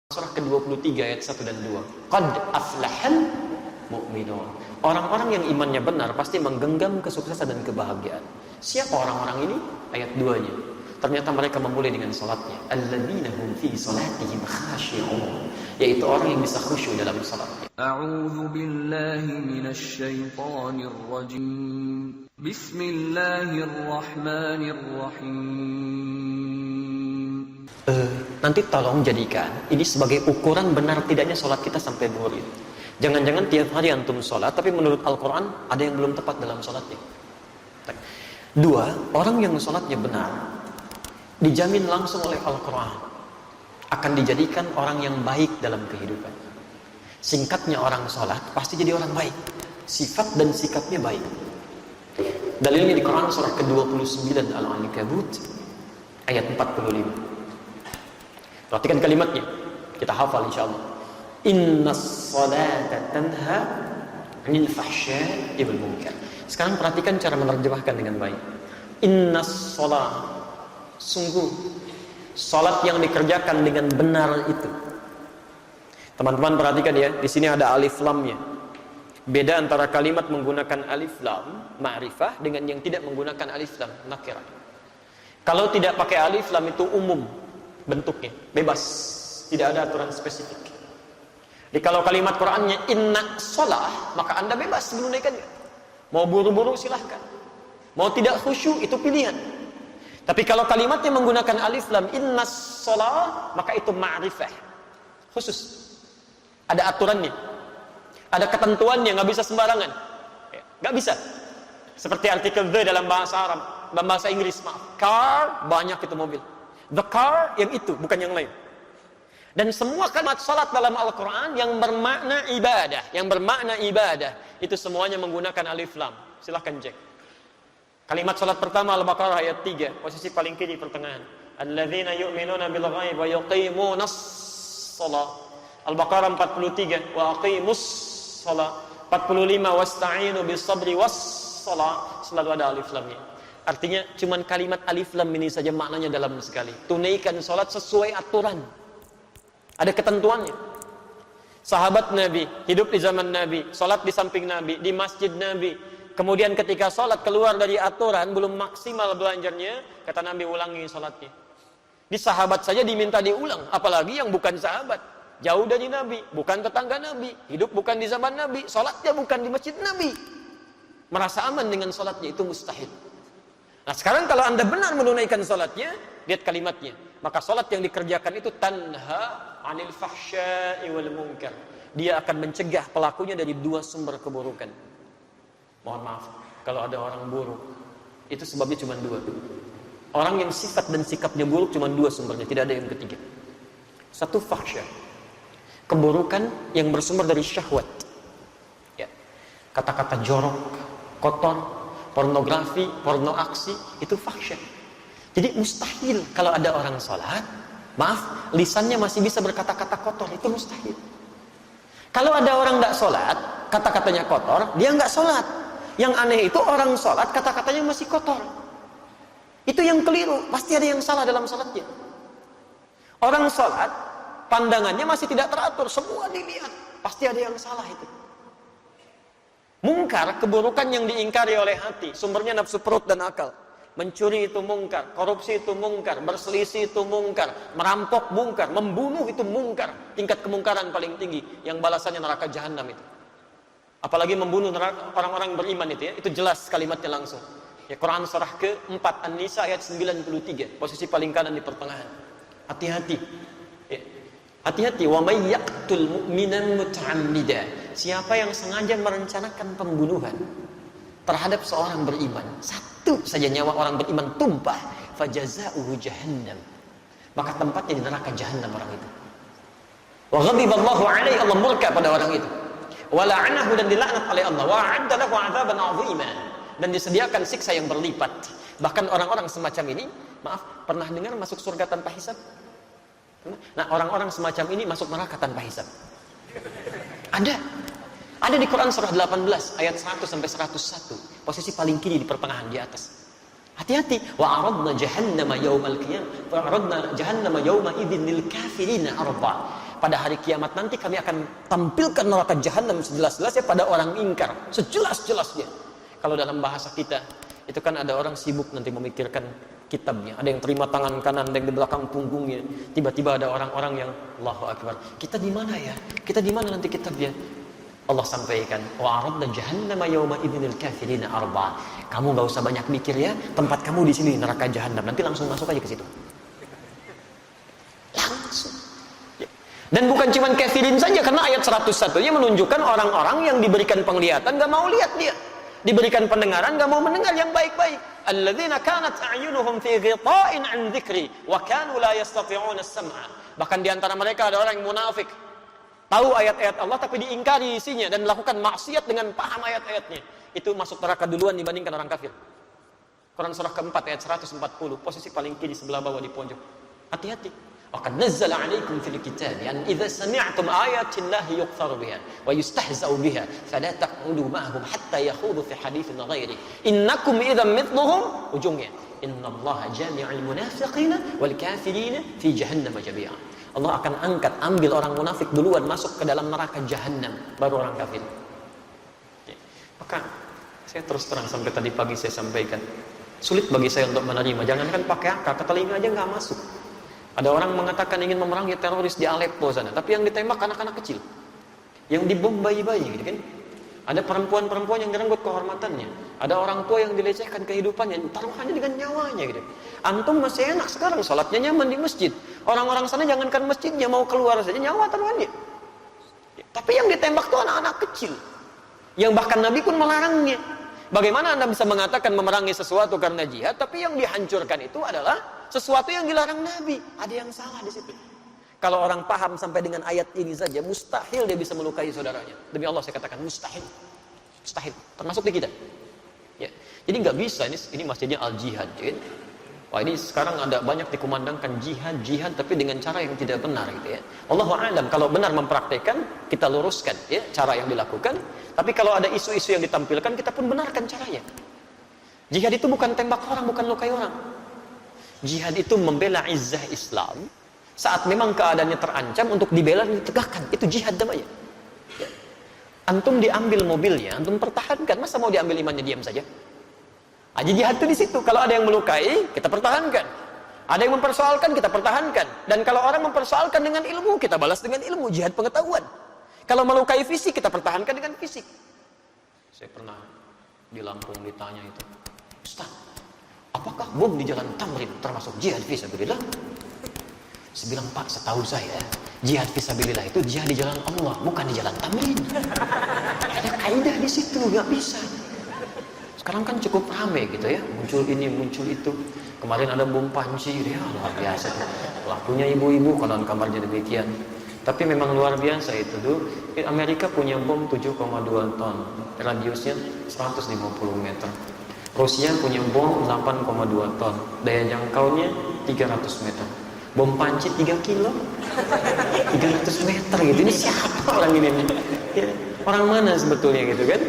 Surah ke-23 ayat 1 dan 2. Qad aflahal mu'minun. Orang-orang yang imannya benar pasti menggenggam kesuksesan dan kebahagiaan. Siapa orang-orang ini? Ayat 2-nya. Ternyata mereka memulai dengan salatnya. Alladzina hum fi salatihim khashi'un. Yaitu orang yang bisa khusyuk dalam salatnya. A'udzu billahi minasy syaithanir rajim. Bismillahirrahmanirrahim. Nanti tolong jadikan ini sebagai ukuran benar tidaknya sholat kita sampai zuhur itu. Jangan-jangan tiap hari antum sholat, tapi menurut Al-Quran ada yang belum tepat dalam sholatnya. Dua, orang yang sholatnya benar dijamin langsung oleh Al-Quran akan dijadikan orang yang baik dalam kehidupan. Singkatnya, orang sholat pasti jadi orang baik, sifat dan sikapnya baik. Dalilnya di Quran surah ke-29 Al-Ankabut ayat 45. Perhatikan kalimatnya, kita hafal insyaallah. Innas salata tanha 'anil fahsya'i wal munkar. Sekarang perhatikan cara menerjemahkan dengan baik. Innas salat, sungguh salat yang dikerjakan dengan benar itu. Teman-teman perhatikan ya, di sini ada alif lamnya. Beda antara kalimat menggunakan alif lam ma'rifah dengan yang tidak menggunakan alif lam nakirah. Kalau tidak pakai alif lam itu umum bentuknya, bebas, tidak ada aturan spesifik. Jadi kalau kalimat Qur'annya inna sholah, maka anda bebas menunaikannya. Mau buru-buru silahkan, mau tidak khusyuk itu pilihan. Tapi kalau kalimatnya menggunakan alif lam inna sholah, maka itu ma'rifah khusus, ada aturannya, ada ketentuannya, nggak bisa sembarangan, nggak bisa. Seperti artikel the dalam bahasa Arab, dalam bahasa Inggris, maaf, car, banyak itu mobil. The car yang itu, bukan yang lain. Dan semua kalimat salat dalam Al-Quran yang bermakna ibadah, itu semuanya menggunakan alif lam. Silahkan cek. Kalimat salat pertama Al-Baqarah ayat 3, posisi paling kiri pertengahan. Alladzina yu'minuna bil ghaib wa yuqimunas shalah. Al-Baqarah 43, wa aqimus shalah. 45, wasta'inu bis sabri was shalah. Selalu ada alif lamnya. Artinya cuman kalimat alif lam ini saja maknanya dalam sekali. Tunaikan sholat sesuai aturan. Ada ketentuannya. Sahabat Nabi, hidup di zaman Nabi, sholat di samping Nabi, di masjid Nabi. Kemudian ketika sholat keluar dari aturan, belum maksimal belajarnya, kata Nabi ulangi sholatnya. Di sahabat saja diminta diulang, apalagi yang bukan sahabat. Jauh dari Nabi, bukan tetangga Nabi, hidup bukan di zaman Nabi, sholatnya bukan di masjid Nabi. Merasa aman dengan sholatnya, itu mustahil. Nah sekarang kalau anda benar menunaikan salatnya, lihat kalimatnya. Maka salat yang dikerjakan itu tanha 'anil fahsya'i wal munkar. Dia akan mencegah pelakunya dari dua sumber keburukan. Mohon maaf, kalau ada orang buruk, itu sebabnya cuma dua. Orang yang sifat dan sikapnya buruk cuma dua sumbernya, tidak ada yang ketiga. Satu, fahsya, keburukan yang bersumber dari syahwat. Ya. Kata-kata jorok, kotor, pornografi, porno aksi, itu fahsyah. Jadi mustahil kalau ada orang sholat, maaf, lisannya masih bisa berkata-kata kotor, itu mustahil. Kalau ada orang tidak sholat, kata-katanya kotor, dia nggak sholat. Yang aneh itu orang sholat, kata-katanya masih kotor. Itu yang keliru, pasti ada yang salah dalam sholatnya. Orang sholat, pandangannya masih tidak teratur, semua dilihat, pasti ada yang salah itu. Mungkar, keburukan yang diingkari oleh hati, sumbernya nafsu perut dan akal. Mencuri itu mungkar, korupsi itu mungkar, berselisih itu mungkar, merampok mungkar, membunuh itu mungkar. Tingkat kemungkaran paling tinggi, yang balasannya neraka jahanam itu. Apalagi membunuh orang-orang beriman itu ya, itu jelas kalimatnya langsung. Ya, Quran surah ke-4 An-Nisa ayat 93, posisi paling kanan di pertengahan. Hati-hati. Ya. Hati-hati, wa may yaqtul mu'minan muta'ammidan. Siapa yang sengaja merencanakan pembunuhan terhadap seorang beriman, satu saja nyawa orang beriman tumpah, fajaza'uhu jahannam, maka tempatnya di neraka jahanam orang itu. Wa ghadiballahu alaihi, Allah murka pada orang itu. Wa la'anahu, dan dilaknat oleh Allah. Wa 'adda lahu 'adzaban 'azima, dan disediakan siksa yang berlipat. Bahkan orang-orang semacam ini, maaf, pernah dengar masuk surga tanpa hisab? Nah, orang-orang semacam ini masuk neraka tanpa hisab. Ada di Quran surah 18 ayat 100 sampai 101, posisi paling kiri di pertengahan di atas. Hati-hati. Wa aradna jahannama yaumal qiyamah, wa aradna jahannama yauma idzin lil kafirina arda. pada hari kiamat nanti kami akan tampilkan neraka jahanam sejelas-jelasnya pada orang ingkar, sejelas-jelasnya. Kalau dalam bahasa kita, itu kan ada orang sibuk nanti memikirkan kitabnya. Ada yang terima tangan kanan, ada yang di belakang punggungnya. Tiba-tiba ada orang-orang yang Allahu Akbar. Kita di mana ya? Kita di mana nanti kitabnya? Allah sampaikan, wa aradna jahannama yawma idzinil kafirina arba. Kamu enggak usah banyak mikir ya, tempat kamu di sini neraka jahanam. Nanti langsung masuk aja ke situ. Langsung. Ya. Dan bukan cuma kafirin saja, karena ayat 101-nya menunjukkan orang-orang yang diberikan penglihatan enggak mau lihat dia. Diberikan pendengaran enggak mau mendengar yang baik-baik. Alladzina kanat a'yunuhum fi ghita'in 'an dzikri wa kanu la yastati'una as-sam'a. Bahkan di antara mereka ada orang yang munafik. Tahu ayat-ayat Allah tapi diingkari isinya dan melakukan maksiat dengan paham ayat-ayatnya. Itu masuk neraka duluan dibandingkan orang kafir. Quran surah keempat ayat 140, posisi paling kiri sebelah bawah di pojok. Hati-hati. Wa qad nazzala 'alaikum fil kitabi an idza sami'tum ayati Allahi yuqtaru biha wa yustahza'u biha fala taq'udu ma'ahum hatta yakhudu fi haditsin ghairi. Innakum idzan mithluhum, ujungnya. Innallaha jami'ul munafiqina wal kafirina fi jahannam jami'a. Allah akan ambil orang munafik duluan masuk ke dalam neraka jahanam, baru orang kafir. Ya. Maka saya terus terang sampai tadi pagi saya sampaikan, sulit bagi saya untuk menerima. Jangankan pakai akal, ke telinga aja nggak masuk. Ada orang mengatakan ingin memerangi teroris di Aleppo sana, tapi yang ditembak anak-anak kecil, yang dibom bayi-bayi, gitu kan? Ada perempuan-perempuan yang direnggut kehormatannya. Ada orang tua yang dilecehkan kehidupannya, taruhannya dengan nyawanya gitu. Antum masih enak sekarang sholatnya nyaman di masjid. Orang-orang sana jangankan masjidnya, mau keluar saja nyawa taruhannya. Tapi yang ditembak tuh anak-anak kecil. Yang bahkan Nabi pun melarangnya. Bagaimana Anda bisa mengatakan memerangi sesuatu karena jihad, tapi yang dihancurkan itu adalah sesuatu yang dilarang Nabi? Ada yang salah di situ. Kalau orang paham sampai dengan ayat ini saja, mustahil dia bisa melukai saudaranya. Demi Allah saya katakan mustahil. Mustahil. Termasuk di kita. Ya. Jadi nggak bisa, ini masjidnya Al-Jihad. Ya. Wah, ini sekarang ada banyak dikumandangkan jihad tapi dengan cara yang tidak benar gitu ya. Allahu a'lam, kalau benar mempraktekkan, kita luruskan ya cara yang dilakukan. Tapi kalau ada isu-isu yang ditampilkan, kita pun benarkan caranya. Jihad itu bukan tembak orang, bukan lukai orang. Jihad itu membela izzah Islam. Saat memang keadaannya terancam untuk dibela dan ditegakkan, itu jihad namanya. Ya. Antum diambil mobilnya, antum pertahankan, masa mau diambil imannya diam saja? Aja jihad itu di situ. Kalau ada yang melukai, kita pertahankan. Ada yang mempersoalkan, kita pertahankan. Dan kalau orang mempersoalkan dengan ilmu, kita balas dengan ilmu, jihad pengetahuan. Kalau melukai fisik, kita pertahankan dengan fisik. Saya pernah di Lampung ditanya itu, Ustaz, apakah bom di jalan Tamrin termasuk jihad fisabilillah? Saya bilang, Pak, setahu saya jihad fisabilillah itu jihad di jalan Allah, bukan di jalan Tamrin. Ada kaidah di situ, nggak bisa. Sekarang kan cukup ramai gitu ya, muncul ini, muncul itu. Kemarin ada bom panci, ya luar biasa. Pelakunya ibu-ibu, konon kabarnya demikian. Tapi memang luar biasa itu tuh. Amerika punya bom 7,2 ton, radiusnya 150 meter. Rusia punya bom 8,2 ton, daya jangkaunya 300 meter. Bom panci 3 kilo 300 meter gitu. Ini siapa orang ini? Ya, orang mana sebetulnya gitu kan?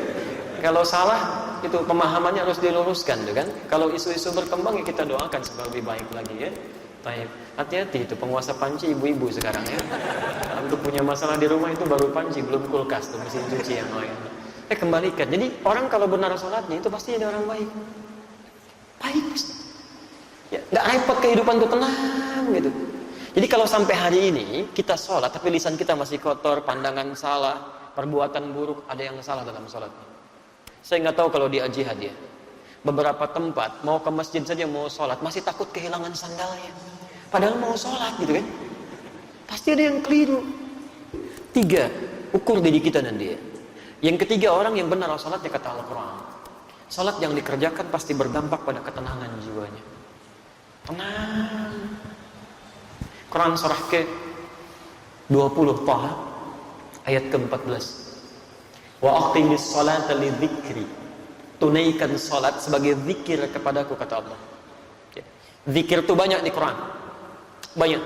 Kalau salah itu pemahamannya harus diluruskan tuh kan. Kalau isu-isu berkembang ya kita doakan supaya lebih baik lagi ya. Baik. Hati-hati itu penguasa panci ibu-ibu sekarang ya. Untuk punya masalah di rumah itu baru panci, belum kulkas tuh, mesin cuci yang lain. Kembalikan. Jadi orang kalau benar sholatnya itu pasti ada orang baik. Baik pasti. Ya, nggak repot kehidupan tuh, tenang gitu. Jadi kalau sampai hari ini kita sholat tapi lisan kita masih kotor, pandangan salah, perbuatan buruk, ada yang salah dalam sholatnya. Saya nggak tahu kalau di Al-Jihad ya. Beberapa tempat mau ke masjid saja mau sholat masih takut kehilangan sandalnya. Padahal mau sholat gitu kan. Pasti ada yang keliru. 3, ukur diri kita dan dia. Yang ketiga, orang yang benar sholatnya kata Al-Quran. Sholat yang dikerjakan pasti berdampak pada ketenangan jiwanya. Tenang. Quran surah ke-20 Taha ayat ke-14. Wa aqimis salata lidzikri. Tunaikan salat sebagai zikir kepadaku kata Allah. Zikir itu banyak di Quran. Banyak.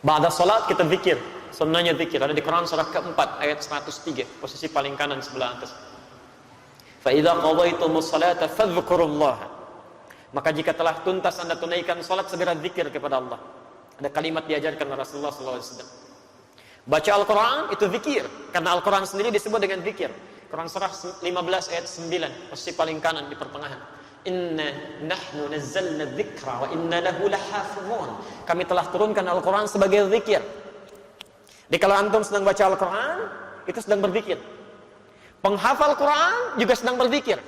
Ba'da salat kita zikir. Sunnahnya zikir ada di Quran surah ke-4 ayat 103, posisi paling kanan sebelah atas. Fa idza qadaytumus salata fadhkurullaha. Maka jika telah tuntas Anda tunaikan salat segera zikir kepada Allah. Ada kalimat diajarkan oleh Rasulullah sallallahu alaihi wasallam. Baca Al-Quran itu zikir, karena Al-Quran sendiri disebut dengan zikir. Quran surah 15 ayat 9, posisi paling kanan di pertengahan. Inna nahnu nazzalna dzikra wa inna lahu lahafizun. Kami telah turunkan Al-Quran sebagai zikir. Jadi kalau antum sedang baca Al-Quran, itu sedang berzikir. Penghafal Quran juga sedang berzikir.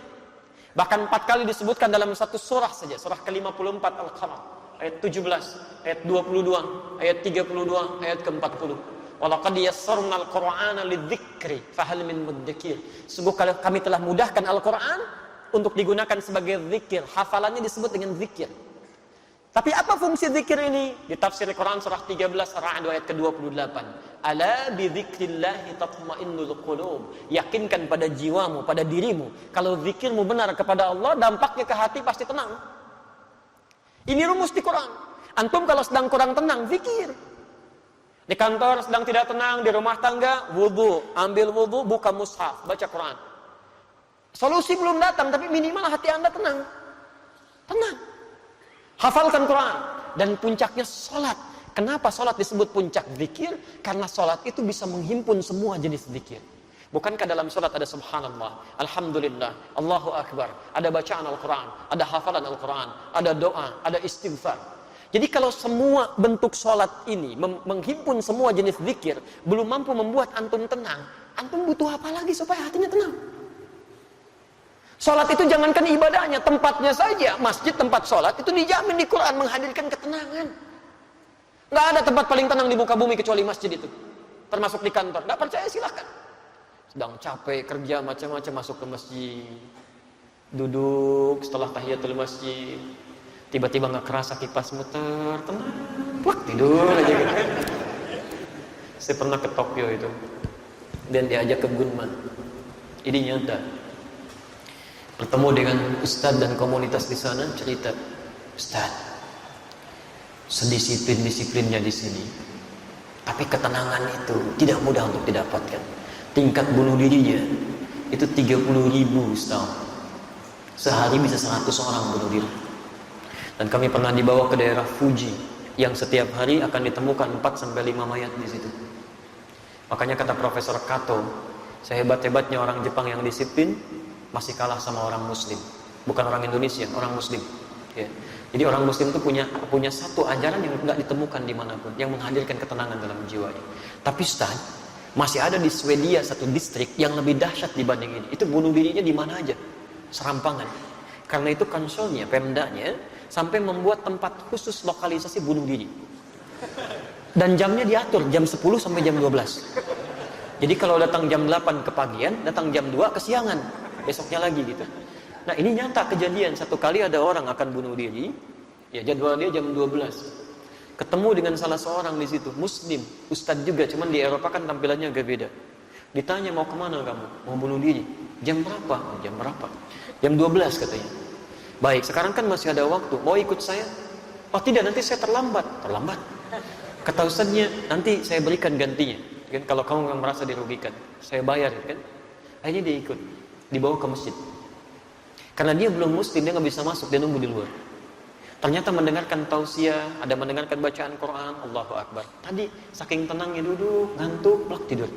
Bahkan 4 kali disebutkan dalam satu surah saja, surah ke-54 Al-Qamar, ayat 17, ayat 22, ayat 32, ayat ke-40. Walaqad yassarna al-Qur'ana lidzikri fahal min mudzakir. Sungguh kami telah mudahkan Al-Qur'an untuk digunakan sebagai zikir. Hafalannya disebut dengan zikir. Tapi apa fungsi zikir ini? Di tafsir Quran surah 13 Ar-Ra'd ayat ke-28. Ala bi dzikrillahi tatma'innul qulub. Yakinkan pada jiwamu, pada dirimu, kalau zikirmu benar kepada Allah, dampaknya ke hati pasti tenang. Ini rumus di Quran. Antum kalau sedang kurang tenang, zikir. Di kantor sedang tidak tenang, di rumah tangga, wudu, ambil wudu, buka mushaf, baca Quran. Solusi belum datang, tapi minimal hati Anda tenang. Tenang. Hafalkan Quran. Dan puncaknya sholat. Kenapa sholat disebut puncak zikir? Karena sholat itu bisa menghimpun semua jenis zikir. Bukankah dalam sholat ada subhanallah, alhamdulillah, Allahu akbar, ada bacaan Al-Quran, ada hafalan Al-Quran, ada doa, ada istighfar. Jadi kalau semua bentuk sholat ini menghimpun semua jenis zikir, belum mampu membuat antum tenang, antum butuh apa lagi supaya hatinya tenang? Sholat itu jangankan ibadahnya, tempatnya saja, masjid tempat sholat itu dijamin di Quran menghadirkan ketenangan. Nggak ada tempat paling tenang di muka bumi kecuali masjid itu, termasuk di kantor. Nggak percaya silahkan. Sedang capek kerja macam-macam, masuk ke masjid, duduk setelah tahiyatul masjid, tiba-tiba nggak kerasa kipas muter, tenang, plak, tidur aja gitu. Saya pernah ke Tokyo itu dan diajak ke Gunma. Ini nyata. Bertemu dengan ustadz dan komunitas di sana, cerita, Ustadz, sedisiplin-disiplinnya di sini, tapi ketenangan itu tidak mudah untuk didapatkan. Tingkat bunuh dirinya itu 30.000 setahun. Sehari bisa 100 orang bunuh diri. Dan kami pernah dibawa ke daerah Fuji yang setiap hari akan ditemukan 4-5 mayat di situ. Makanya kata Profesor Kato, sehebat-hebatnya orang Jepang yang disiplin masih kalah sama orang Muslim. Bukan orang Indonesia, orang Muslim. Ya. Jadi orang Muslim itu punya satu ajaran yang nggak ditemukan dimanapun, yang menghadirkan ketenangan dalam jiwanya. Tapi Ustaz, masih ada di Swedia satu distrik yang lebih dahsyat dibanding ini. Itu bunuh dirinya di mana aja, serampangan. Karena itu konsolnya, pemdanya sampai membuat tempat khusus lokalisasi bunuh diri. Dan jamnya diatur, jam 10 sampai jam 12. Jadi kalau datang jam 8 kepagian, datang jam 2 kesiangan, besoknya lagi gitu. Nah ini nyata kejadian, satu kali ada orang akan bunuh diri, ya jadwal dia jam 12. Ketemu dengan salah seorang di situ, Muslim, Ustadz juga, cuman di Eropa kan tampilannya agak beda. Ditanya, mau kemana kamu? Mau bunuh diri. Jam berapa? Jam berapa? Jam 12 katanya. Baik, sekarang kan masih ada waktu, mau ikut saya? Oh tidak, nanti saya terlambat. Terlambat? Kata Ustadznya, nanti saya berikan gantinya. Kan, kalau kamu memang merasa dirugikan, saya bayar kan. Akhirnya dia ikut, dibawa ke masjid. Karena dia belum Muslim, dia nggak bisa masuk, dia nunggu di luar. Ternyata mendengarkan tausiah, ada mendengarkan bacaan Quran, Allahu Akbar. Tadi saking tenangnya duduk, ngantuk, plak tidur.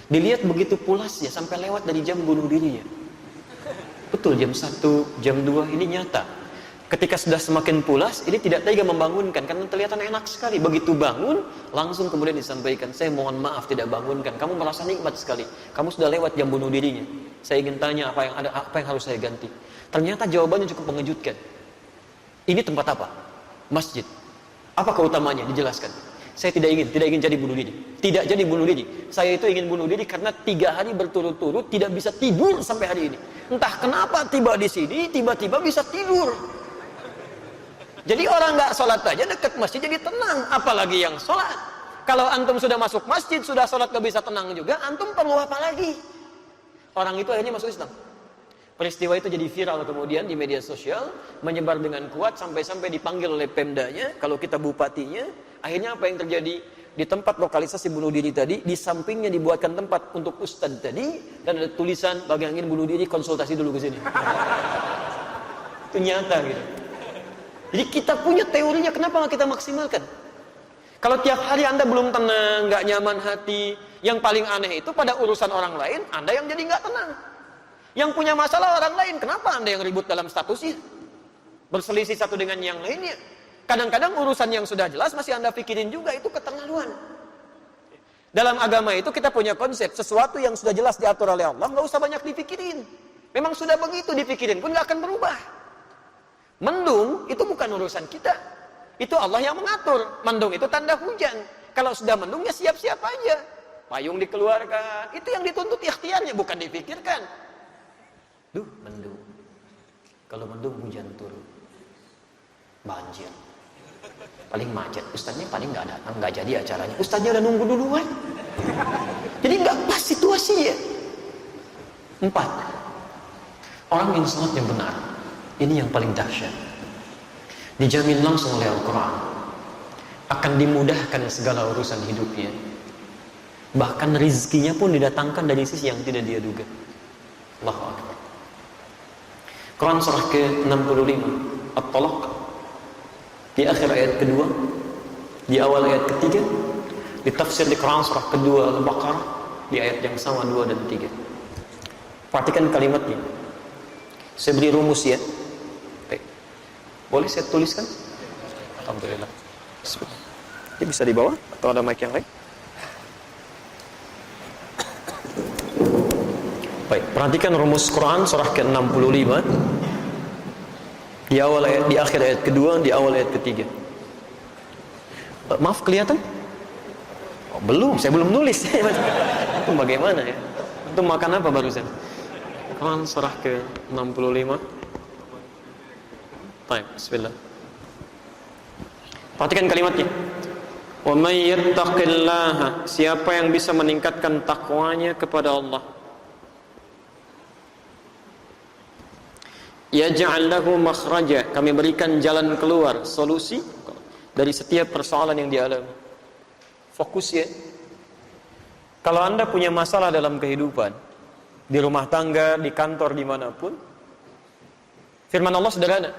Dilihat begitu pulasnya sampai lewat dari jam bunuh dirinya. Betul, jam 1, jam 2, ini nyata. Ketika sudah semakin pulas, ini tidak tega membangunkan karena kelihatan enak sekali. Begitu bangun, langsung kemudian disampaikan, saya mohon maaf tidak bangunkan. Kamu merasa nikmat sekali. Kamu sudah lewat jam bunuh dirinya. Saya ingin tanya apa yang harus saya ganti. Ternyata jawabannya cukup mengejutkan. Ini tempat apa? Masjid. Apa keutamanya? Dijelaskan. Saya tidak ingin jadi bunuh diri. Tidak jadi bunuh diri. Saya itu ingin bunuh diri karena 3 hari berturut-turut tidak bisa tidur sampai hari ini. Entah kenapa tiba di sini, tiba-tiba bisa tidur. Jadi orang nggak sholat aja dekat masjid jadi tenang, apalagi yang sholat. Kalau antum sudah masuk masjid, sudah sholat nggak bisa tenang juga, antum perlu apa lagi? Orang itu akhirnya masuk Islam. Peristiwa itu jadi viral kemudian di media sosial, menyebar dengan kuat sampai-sampai dipanggil oleh pemdanya, kalau kita bupatinya. Akhirnya apa yang terjadi? Di tempat lokalisasi bunuh diri tadi, di sampingnya dibuatkan tempat untuk ustadz tadi, dan ada tulisan, bagi yang ingin bunuh diri, konsultasi dulu ke sini. Itu nyata gitu. Jadi kita punya teorinya, kenapa nggak kita maksimalkan? Kalau tiap hari Anda belum tenang, nggak nyaman hati, yang paling aneh itu pada urusan orang lain, Anda yang jadi nggak tenang. Yang punya masalah orang lain, kenapa Anda yang ribut dalam statusnya? Berselisih satu dengan yang lainnya. Kadang-kadang urusan yang sudah jelas masih Anda pikirin juga, itu keterlaluan. Dalam agama itu kita punya konsep, sesuatu yang sudah jelas diatur oleh Allah, nggak usah banyak dipikirin. Memang sudah begitu dipikirin pun nggak akan berubah. Mendung itu bukan urusan kita. Itu Allah yang mengatur. Mendung itu tanda hujan. Kalau sudah mendung ya siap-siap aja. Payung dikeluarkan. Itu yang dituntut ikhtiarnya, bukan dipikirkan. Duh, mendung. Kalau mendung hujan turun. Banjir. Paling macet. Ustaznya paling nggak datang, nggak jadi acaranya. Ustaznya udah nunggu duluan. Jadi nggak pas situasinya. 4. Orang yang sholatnya benar. Ini yang paling dahsyat. Dijamin langsung oleh Al-Quran. Akan dimudahkan segala urusan hidupnya. Bahkan rizkinya pun didatangkan dari sisi yang tidak dia duga. Allahu Akbar. Quran surah ke-65 At-Talaq, di akhir ayat kedua, di awal ayat ketiga, di tafsir di Quran surah kedua Al-Baqarah, di ayat yang sama 2 dan 3. Perhatikan kalimatnya. Saya beri rumus ya. Boleh saya tuliskan? Alhamdulillah. Ini bisa di bawah atau ada mic yang lain? Baik, perhatikan rumus Quran surah ke-65 di awal ayat, di akhir ayat kedua, di awal ayat ketiga. Maaf, kelihatan? Oh, belum, saya belum nulis. Itu bagaimana ya? Itu makan apa barusan? Quran surah ke-65. Baik, bismillah. Perhatikan kalimatnya. Wa may yattaqillaha, siapa yang bisa meningkatkan takwanya kepada Allah, yaj'al lahu makhraja, kami berikan jalan keluar, solusi dari setiap persoalan yang dialami. Fokus ya. Kalau Anda punya masalah dalam kehidupan, di rumah tangga, di kantor, dimanapun, firman Allah sederhana,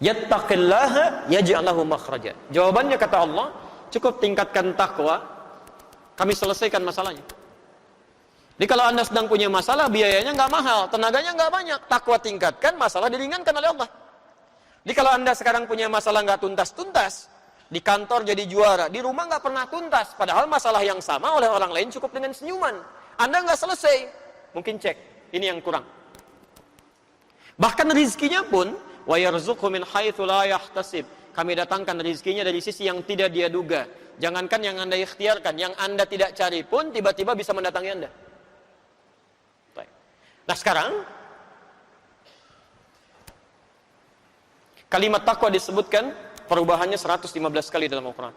yattaqillaha yaj'al lahu makhraja. Jawabannya kata Allah, cukup tingkatkan takwa, kami selesaikan masalahnya. Jadi kalau Anda sedang punya masalah, biayanya nggak mahal, tenaganya nggak banyak, takwa tingkatkan, masalah diringankan oleh Allah. Jadi kalau Anda sekarang punya masalah nggak tuntas-tuntas, di kantor jadi juara, di rumah nggak pernah tuntas, padahal masalah yang sama oleh orang lain cukup dengan senyuman, Anda nggak selesai, mungkin cek, ini yang kurang. Bahkan rizkinya pun, wa yarzuqhu min haitsu la yahtasib, kami datangkan rizkinya dari sisi yang tidak dia duga. Jangankan yang Anda ikhtiarkan, yang Anda tidak cari pun tiba-tiba bisa mendatangi Anda. Baik. Nah sekarang kalimat takwa disebutkan perubahannya 115 kali dalam Al-Quran.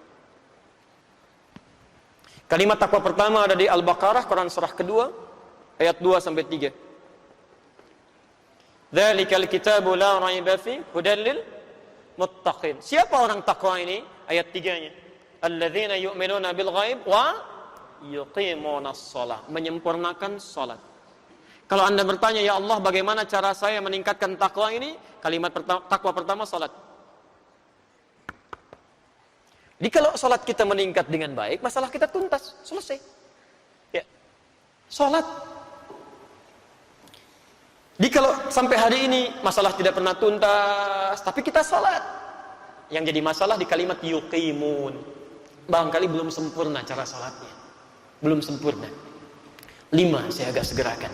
Kalimat takwa pertama ada di Al-Baqarah, Quran surah kedua, ayat 2 sampai 3. Dzalikal kitabu la raiba fi hudal lil muttaqin. Siapa orang takwa ini? Ayat 3-nya. Alladzina yu'minuna bil ghaib wa yuqimunas shalah, menyempurnakan salat. Kalau Anda bertanya, ya Allah, bagaimana cara saya meningkatkan takwa ini? Kalimat takwa pertama, salat. Jadi kalau salat kita meningkat dengan baik, masalah kita tuntas, selesai. Ya. Salat. Jadi kalau sampai hari ini masalah tidak pernah tuntas, tapi kita salat. Yang jadi masalah di kalimat yuqimun. Barangkali belum sempurna cara salatnya. Belum sempurna. 5 saya agak segerakan.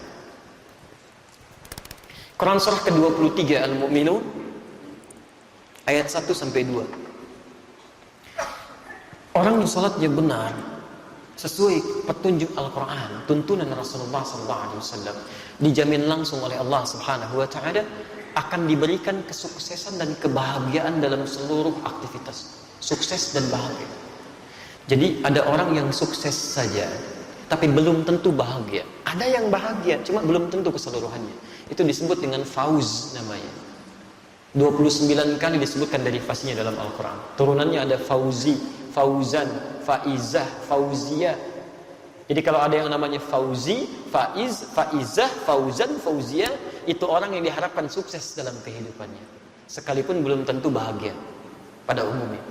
Quran surah ke-23 Al-Mu'minun ayat 1 sampai 2. Orang yang salatnya benar sesuai petunjuk Al-Quran, tuntunan Rasulullah SAW, dijamin langsung oleh Allah Subhanahu wa Ta'ala akan diberikan kesuksesan dan kebahagiaan dalam seluruh aktivitas. Sukses dan bahagia. Jadi ada orang yang sukses saja, tapi belum tentu bahagia. Ada yang bahagia, cuma belum tentu keseluruhannya. Itu disebut dengan fauz namanya. 29 kali disebutkan derivasinya dalam Al-Quran. Turunannya ada fauzi, fauzan, faizah, fauziyah. Jadi kalau ada yang namanya fauzi, faiz, faizah, fauzan, fauziyah, itu orang yang diharapkan sukses dalam kehidupannya, sekalipun belum tentu bahagia pada umumnya.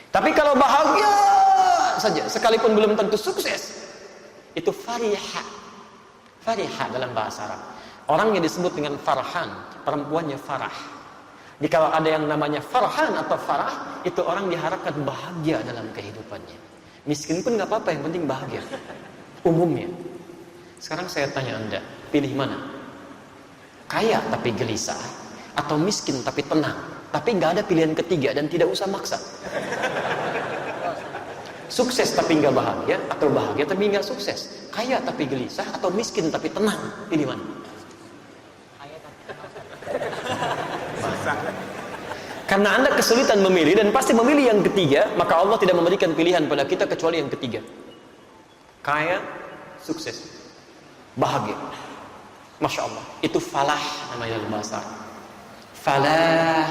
Tapi kalau bahagia saja, sekalipun belum tentu sukses, itu farihah. Farihah dalam bahasa Arab. Orang yang disebut dengan farhan, perempuannya farah. Jadi kalau ada yang namanya farhan atau farah, itu orang diharapkan bahagia dalam kehidupannya. Miskin pun nggak apa-apa, yang penting bahagia. Umumnya. Sekarang saya tanya Anda, pilih mana? Kaya tapi gelisah, atau miskin tapi tenang, tapi nggak ada pilihan ketiga dan tidak usah maksa. Sukses tapi nggak bahagia, atau bahagia tapi nggak sukses. Kaya tapi gelisah, atau miskin tapi tenang, pilih mana? Karena Anda kesulitan memilih dan pasti memilih yang ketiga, maka Allah tidak memberikan pilihan pada kita kecuali yang ketiga. Kaya, sukses, bahagia. Masya Allah, itu falah namanya dalam bahasa Arab. Falah.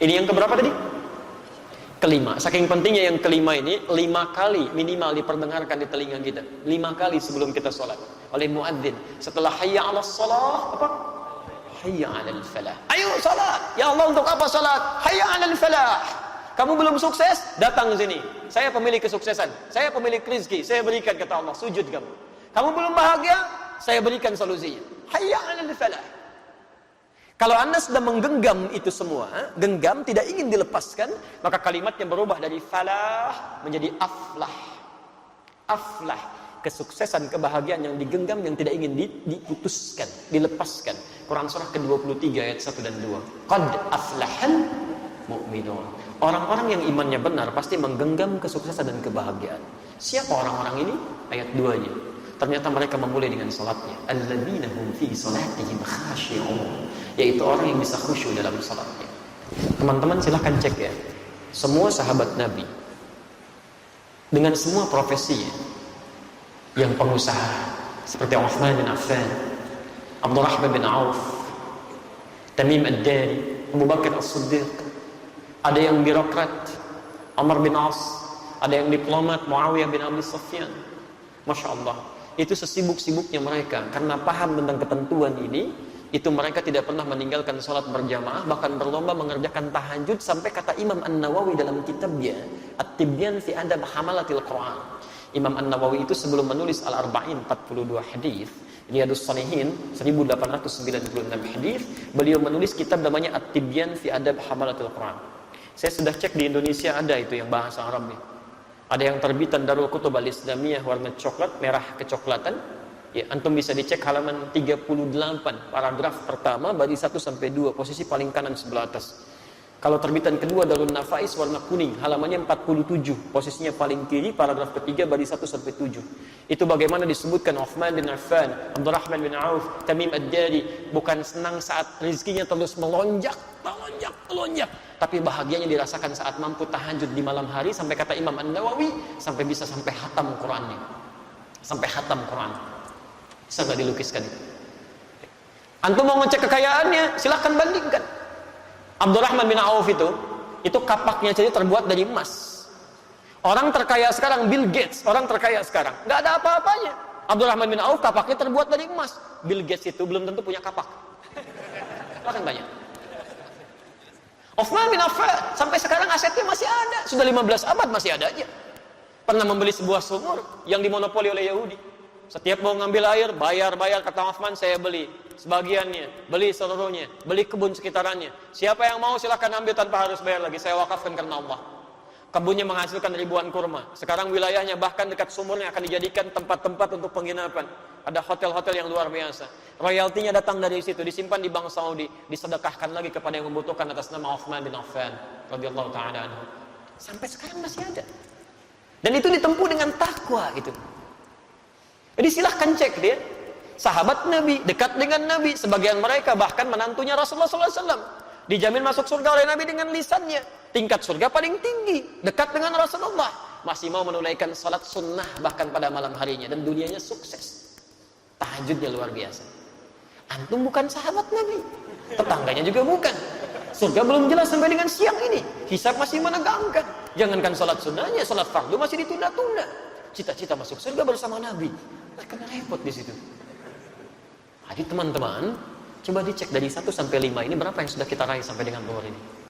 Ini yang keberapa tadi? Kelima. Saking pentingnya yang kelima ini, 5 kali minimal diperdengarkan di telinga kita. 5 kali sebelum kita sholat oleh muadzin. Setelah hayya 'alas shalah, apa? Hayya 'alal falah. Ayo salat. Ya Allah, untuk apa salat? Hayya 'alal falah. Kamu belum sukses? Datang sini. Saya pemilik kesuksesan. Saya pemilik rezeki. Saya berikan, kata Allah. Sujud kamu. Kamu belum bahagia? Saya berikan solusinya. Hayya 'alal falah. Kalau Anda sudah menggenggam itu semua, genggam tidak ingin dilepaskan, maka kalimatnya berubah dari falah menjadi aflah. Aflah. Kesuksesan, kebahagiaan yang digenggam, yang tidak ingin diputuskan, dilepaskan. Quran surah ke-23 ayat 1 dan 2. Qad aflahal mu'minun. Orang-orang yang imannya benar pasti menggenggam kesuksesan dan kebahagiaan. Siapa orang-orang ini? Ayat 2-nya. Ternyata mereka memulai dengan salatnya. Alladzina hum fi salatihim khashi'un. Yaitu orang yang bisa khusyuk dalam salatnya. Teman-teman silahkan cek ya. Semua sahabat Nabi dengan semua profesinya, yang pengusaha seperti Uthman bin Affan, Abdurrahman bin Auf, Tamim ad-Dari, Abu Bakar as-Siddiq, ada yang birokrat, Umar bin As, ada yang diplomat, Muawiyah bin Abi Sufyan. Masya Allah, itu sesibuk-sibuknya mereka karena paham tentang ketentuan ini, itu mereka tidak pernah meninggalkan sholat berjamaah, bahkan berlomba mengerjakan tahajud, sampai kata Imam An-Nawawi dalam kitabnya At-Tibyan fi Adab Hamalatil Quran. Imam An-Nawawi itu sebelum menulis Al-Arba'in 42 hadis, Riyadhus Shalihin 1896 hadis, beliau menulis kitab namanya At-Tibyan fi Adab Hamalatil Quran. Saya sudah cek di Indonesia ada itu yang bahasa Arab nih. Ada yang terbitan Darul Kutub Al-Islamiyah warna coklat, merah kecoklatan. Ya, antum bisa dicek halaman 38, paragraf pertama baris 1 sampai 2, posisi paling kanan sebelah atas. Kalau terbitan kedua Darul Nafais warna kuning, halamannya 47, posisinya paling kiri, paragraf ketiga baris 1 sampai 7. Itu bagaimana disebutkan Uthman bin Affan, Abdurrahman bin Auf, Tamim ad-Dari bukan senang saat rezekinya terus melonjak, tapi bahagianya dirasakan saat mampu tahajud di malam hari, sampai kata Imam An-Nawawi sampai bisa sampai khatam Qur'annya. Sampai khatam Qur'an. Bisa enggak dilukiskan itu? Antum mau ngecek kekayaannya, silahkan bandingkan. Abdurrahman bin Auf itu kapaknya saja terbuat dari emas. Orang terkaya sekarang Bill Gates, orang terkaya sekarang nggak ada apa-apanya. Abdurrahman bin Auf kapaknya terbuat dari emas. Bill Gates itu belum tentu punya kapak. Bahkan banyak. Uthman bin Affan sampai sekarang asetnya masih ada, sudah 15 abad masih ada aja. Pernah membeli sebuah sumur yang dimonopoli oleh Yahudi. Setiap mau ngambil air, bayar, kata Uthman, saya beli sebagiannya, beli seluruhnya, beli kebun sekitarannya. Siapa yang mau silahkan ambil tanpa harus bayar lagi, saya wakafkan karena Allah. Kebunnya menghasilkan ribuan kurma. Sekarang wilayahnya bahkan dekat sumurnya akan dijadikan tempat-tempat untuk penginapan. Ada hotel-hotel yang luar biasa. Royaltinya datang dari situ, disimpan di Bank Saudi, disedekahkan lagi kepada yang membutuhkan atas nama Uthman bin Affan radhiyallahu taala anhu. Sampai sekarang masih ada. Dan itu ditempuh dengan takwa gitu. Jadi silahkan cek dia. Sahabat Nabi, dekat dengan Nabi. Sebagian mereka bahkan menantunya Rasulullah SAW. Dijamin masuk surga oleh Nabi dengan lisannya. Tingkat surga paling tinggi. Dekat dengan Rasulullah. Masih mau menunaikan salat sunnah bahkan pada malam harinya. Dan dunianya sukses. Tahajudnya luar biasa. Antum bukan sahabat Nabi. Tetangganya juga bukan. Surga belum jelas sampai dengan siang ini. Hisab masih menegangkan. Jangankan salat sunnahnya, salat fardu masih ditunda-tunda. Cita-cita masuk surga bersama Nabi. Mereka repot di situ. Jadi teman-teman, coba dicek dari 1 sampai 5 ini berapa yang sudah kita raih sampai dengan zuhur ini.